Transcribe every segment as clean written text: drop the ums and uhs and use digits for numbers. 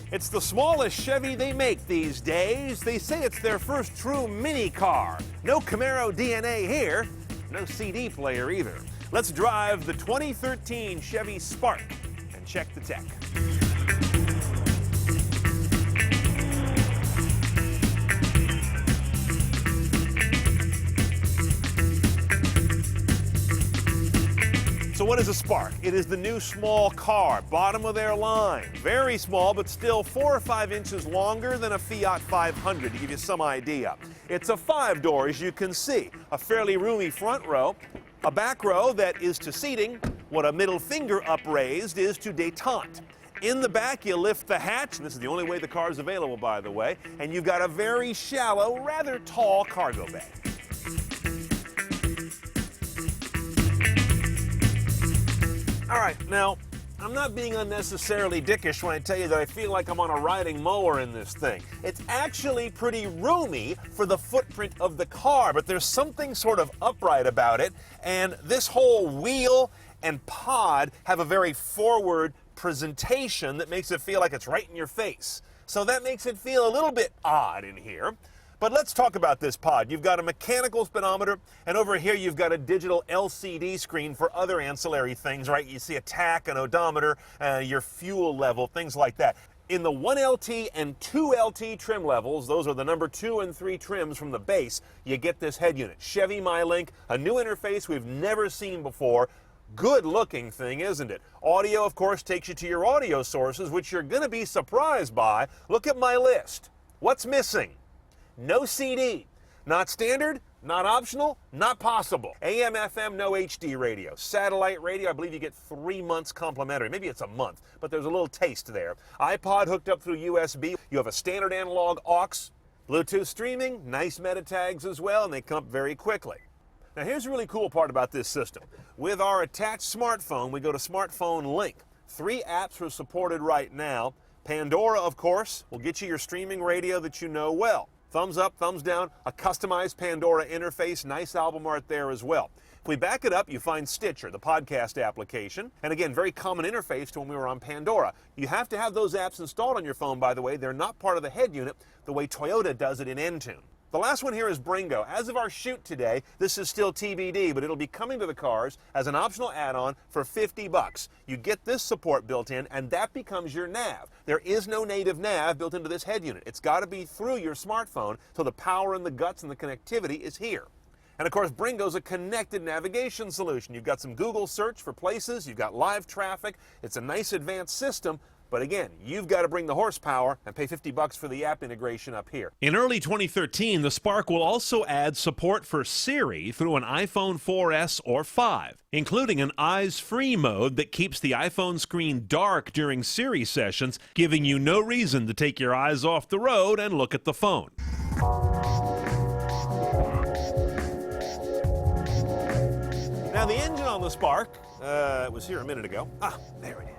It's the smallest Chevy they make these days. They say it's their first true mini car. No Camaro DNA here, no CD player either. Let's drive the 2013 Chevy Spark and check the tech. So what is a Spark? It is the new small car, bottom of their line. Very small, but still 4 or 5 inches longer than a Fiat 500, to give you some idea. It's a 5-door, as you can see. A fairly roomy front row, a back row that is to seating, what a middle finger upraised is to détente. In the back, you lift the hatch, and this is the only way the car is available, by the way, and you've got a very shallow, rather tall cargo bay. All right, now, I'm not being unnecessarily dickish when I tell you that I feel like I'm on a riding mower in this thing. It's actually pretty roomy for the footprint of the car, but there's something sort of upright about it, and this whole wheel and pod have a very forward presentation that makes it feel like it's right in your face. So that makes it feel a little bit odd in here. But let's talk about this pod. You've got a mechanical speedometer, and over here you've got a digital LCD screen for other ancillary things, right? You see a tach, an odometer, your fuel level, things like that. In the 1LT and 2LT trim levels, those are the number 2 and 3 trims from the base, you get this head unit. Chevy MyLink, a new interface we've never seen before. Good looking thing, isn't it? Audio, of course, takes you to your audio sources, which you're going to be surprised by. Look at my list. What's missing? No CD. Not standard, not optional, not possible. AM, FM, no HD radio. Satellite radio, I believe you get 3 months complimentary. Maybe it's a month, but there's a little taste there. iPod hooked up through USB. You have a standard analog aux. Bluetooth streaming, nice meta tags as well, and they come up very quickly. Now here's the really cool part about this system. With our attached smartphone, we go to Smartphone Link. 3 apps are supported right now. Pandora, of course, will get you your streaming radio that you know well. Thumbs up, thumbs down, a customized Pandora interface, nice album art there as well. If we back it up, you find Stitcher, the podcast application, and again, very common interface to when we were on Pandora. You have to have those apps installed on your phone, by the way. They're not part of the head unit the way Toyota does it in Entune. The last one here is Bringo. As of our shoot today, this is still TBD, but it'll be coming to the cars as an optional add-on for $50. You get this support built in, and that becomes your nav. There is no native nav built into this head unit. It's got to be through your smartphone, so the power and the guts and the connectivity is here. And of course, Bringo's a connected navigation solution. You've got some Google search for places, you've got live traffic. It's a nice advanced system. But again, you've got to bring the horsepower and pay $50 for the app integration up here. In early 2013, the Spark will also add support for Siri through an iPhone 4S or 5, including an eyes-free mode that keeps the iPhone screen dark during Siri sessions, giving you no reason to take your eyes off the road and look at the phone. Now the engine on the Spark, it was here a minute ago. Ah, there it is.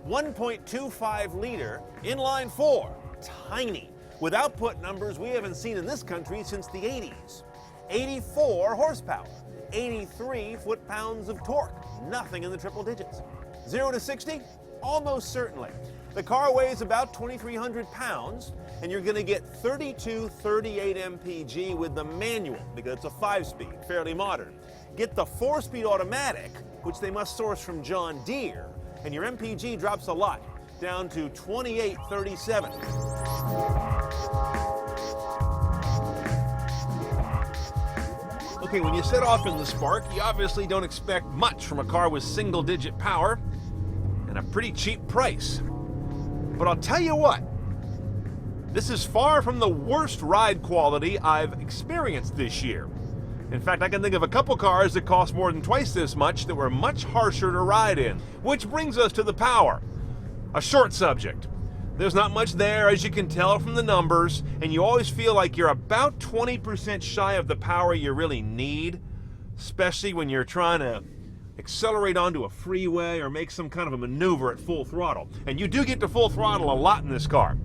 1.25 liter inline 4, tiny, with output numbers we haven't seen in this country since the 80s. 84 horsepower, 83 foot-pounds of torque, nothing in the triple digits. 0 to 60, almost certainly. The car weighs about 2,300 pounds, and you're going to get 3238 mpg with the manual, because it's a 5-speed, fairly modern. Get the 4-speed automatic, which they must source from John Deere, and your MPG drops a lot, down to 2837. Okay, when you set off in the Spark, you obviously don't expect much from a car with single-digit power and a pretty cheap price. But I'll tell you what, this is far from the worst ride quality I've experienced this year. In fact, I can think of a couple cars that cost more than twice this much that were much harsher to ride in. Which brings us to the power. A short subject. There's not much there, as you can tell from the numbers, and you always feel like you're about 20% shy of the power you really need, especially when you're trying to accelerate onto a freeway or make some kind of a maneuver at full throttle. And you do get to full throttle a lot in this car.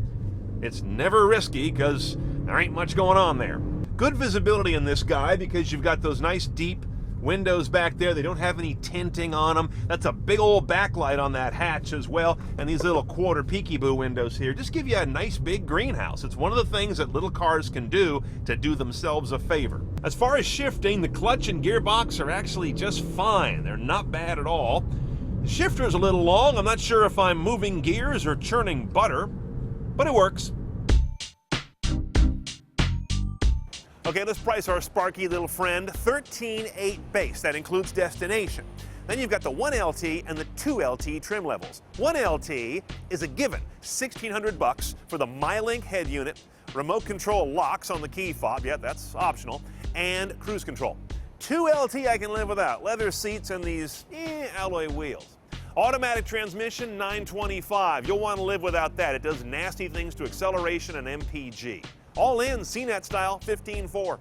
It's never risky because there ain't much going on there. Good visibility in this guy because you've got those nice deep Windows back there, they don't have any tinting on them. That's a big old backlight on that hatch as well. And these little quarter peekaboo windows here just give you a nice big greenhouse. It's one of the things that little cars can do to do themselves a favor. As far as shifting, the clutch and gearbox are actually just fine. They're not bad at all. The shifter is a little long. I'm not sure if I'm moving gears or churning butter, but it works. Okay, let's price our sparky little friend. $13,800 base. That includes destination. Then you've got the 1LT and the 2LT trim levels. 1LT is a given, $1,600 for the MyLink head unit, remote control locks on the key fob, yeah, that's optional, and cruise control. 2LT I can live without, leather seats and these alloy wheels. Automatic transmission, $925. You'll want to live without that. It does nasty things to acceleration and MPG. All in, CNET style, $15,400.